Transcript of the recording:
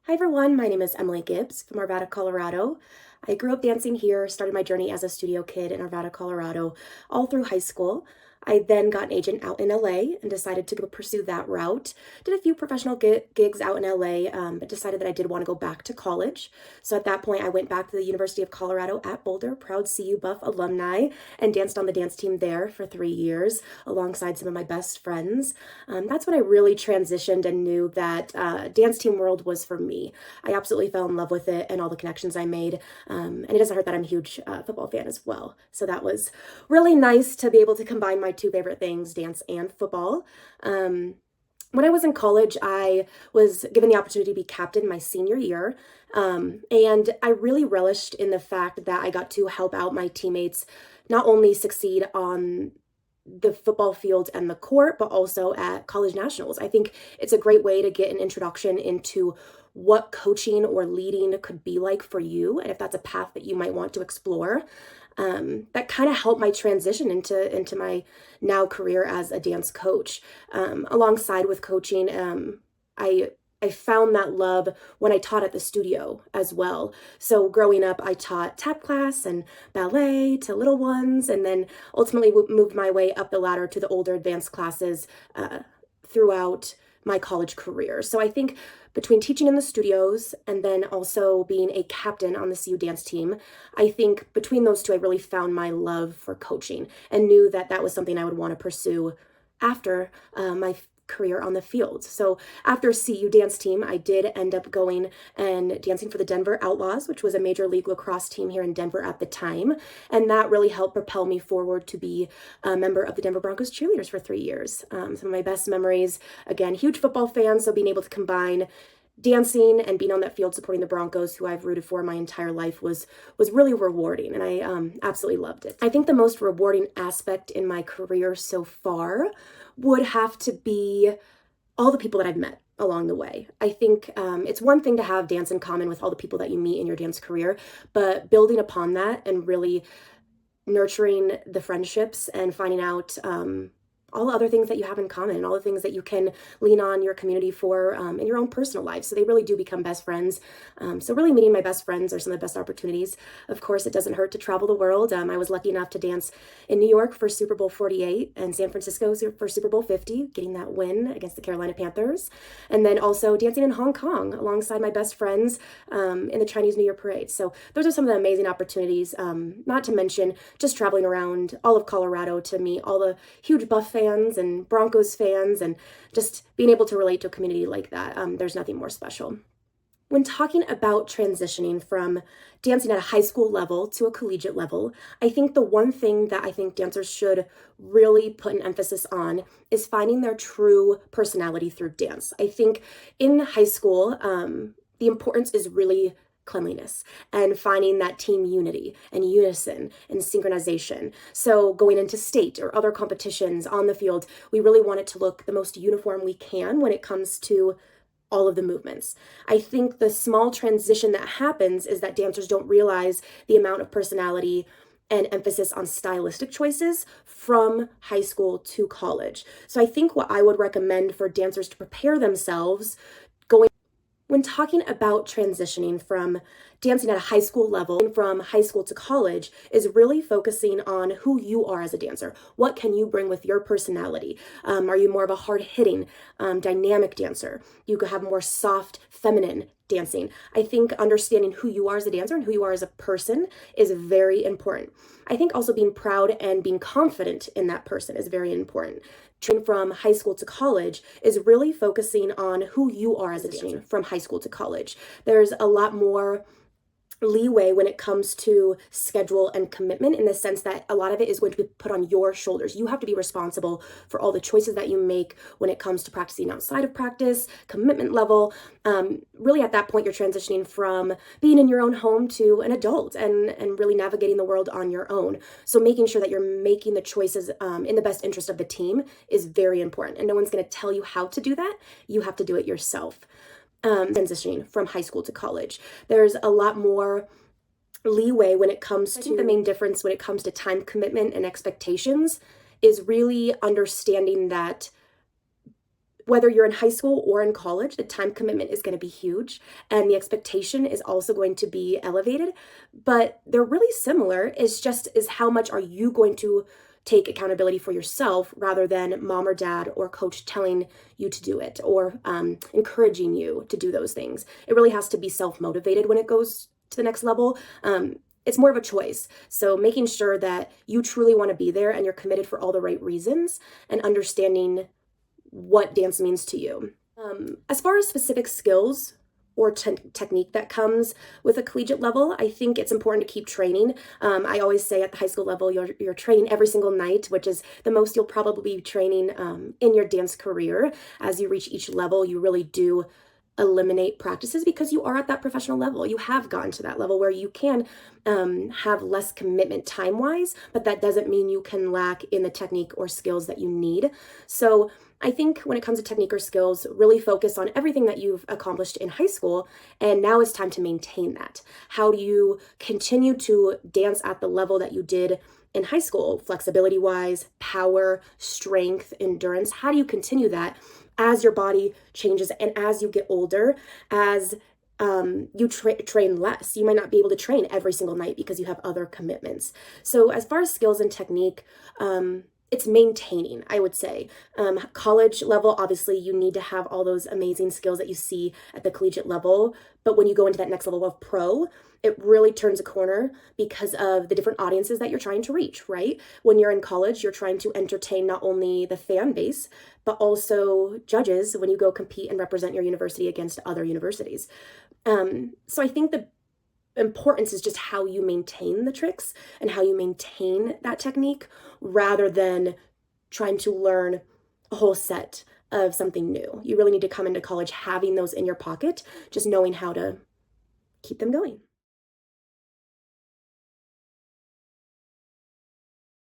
Hi everyone, my name is Emily Gibbs from Arvada, Colorado. I grew up dancing here, started my journey as a studio kid in Arvada, Colorado, all through high school. I then got an agent out in LA and decided to go pursue that route. Did a few professional gigs out in LA, but decided that I did want to go back to college. So at that point, I went back to the University of Colorado at Boulder, proud CU Buff alumni, and danced on the dance team there for 3 years alongside some of my best friends. That's when I really transitioned and knew that dance team world was for me. I absolutely fell in love with it and all the connections I made. And it doesn't hurt that I'm a huge football fan as well. So that was really nice to be able to combine my two favorite things, dance and football. When I was in college, I was given the opportunity to be captain my senior year. And I really relished in the fact that I got to help out my teammates not only succeed on the football field and the court, but also at college nationals. I think it's a great way to get an introduction into what coaching or leading could be like for you, and if that's a path that you might want to explore. That kind of helped my transition into my now career as a dance coach. Alongside with coaching, I found that love when I taught at the studio as well. So growing up, I taught tap class and ballet to little ones, and then ultimately moved my way up the ladder to the older advanced classes throughout my college career. So I think between teaching in the studios and then also being a captain on the CU dance team, I think between those two, I really found my love for coaching and knew that that was something I would want to pursue after my career on the field. So after CU dance team, I did end up going and dancing for the Denver Outlaws, which was a major league lacrosse team here in Denver at the time. And that really helped propel me forward to be a member of the Denver Broncos Cheerleaders for 3 years. Some of my best memories, again, huge football fan, so being able to combine dancing and being on that field supporting the Broncos, who I've rooted for my entire life, was really rewarding, and I absolutely loved it. I think the most rewarding aspect in my career so far would have to be all the people that I've met along the way. I think it's one thing to have dance in common with all the people that you meet in your dance career, but building upon that and really nurturing the friendships and finding out all the other things that you have in common and all the things that you can lean on your community for in your own personal life. So they really do become best friends. So really meeting my best friends are some of the best opportunities. Of course, it doesn't hurt to travel the world. I was lucky enough to dance in New York for Super Bowl 48 and San Francisco for Super Bowl 50, getting that win against the Carolina Panthers. And then also dancing in Hong Kong alongside my best friends in the Chinese New Year parade. So those are some of the amazing opportunities, not to mention just traveling around all of Colorado to meet all the huge Buff fans and Broncos fans, and just being able to relate to a community like that. There's nothing more special. When talking about transitioning from dancing at a high school level to a collegiate level, I think the one thing that I think dancers should really put an emphasis on is finding their true personality through dance. I think in high school, the importance is really cleanliness and finding that team unity and unison and synchronization. So going into state or other competitions on the field, we really want it to look the most uniform we can when it comes to all of the movements. I think the small transition that happens is that dancers don't realize the amount of personality and emphasis on stylistic choices from high school to college. So I think what I would recommend for dancers to prepare themselves when talking about transitioning from dancing at a high school level, from high school to college, is really focusing on who you are as a dancer. What can you bring with your personality? Are you more of a hard-hitting, dynamic dancer? You could have more soft, feminine dancing. I think understanding who you are as a dancer and who you are as a person is very important. I think also being proud and being confident in that person is very important. Training from high school to college is really focusing on who you are as a dancer from high school to college. There's a lot more leeway when it comes to schedule and commitment, in the sense that a lot of it is going to be put on your shoulders. You have to be responsible for all the choices that you make when it comes to practicing outside of practice, commitment level. Really at that point, you're transitioning from being in your own home to an adult and really navigating the world on your own. So making sure that you're making the choices in the best interest of the team is very important. And no one's going to tell you how to do that. You have to do it yourself. Transitioning from high school to college, there's a lot more leeway when it comes to, I think the main difference when it comes to time commitment and expectations is really understanding that whether you're in high school or in college, the time commitment is going to be huge and the expectation is also going to be elevated, but they're really similar. It's just is how much are you going to take accountability for yourself rather than mom or dad or coach telling you to do it or encouraging you to do those things. It really has to be self-motivated when it goes to the next level. It's more of a choice. So making sure that you truly want to be there and you're committed for all the right reasons and understanding what dance means to you. As far as specific skills or technique that comes with a collegiate level, I think it's important to keep training. I always say at the high school level, you're training every single night, which is the most you'll probably be training in your dance career. As you reach each level, you really do eliminate practices because you are at that professional level. You have gotten to that level where you can have less commitment time-wise, but that doesn't mean you can lack in the technique or skills that you need. So I think when it comes to technique or skills, really focus on everything that you've accomplished in high school, and now it's time to maintain that. How do you continue to dance at the level that you did in high school, flexibility-wise, power, strength, endurance? How do you continue that as your body changes and as you get older, as you train less? You might not be able to train every single night because you have other commitments. So as far as skills and technique, it's maintaining, I would say. College level, obviously, you need to have all those amazing skills that you see at the collegiate level. But when you go into that next level of pro, it really turns a corner because of the different audiences that you're trying to reach, right? When you're in college, you're trying to entertain not only the fan base, but also judges when you go compete and represent your university against other universities. So I think the importance is just how you maintain the tricks and how you maintain that technique rather than trying to learn a whole set of something new. You really need to come into college having those in your pocket, just knowing how to keep them going.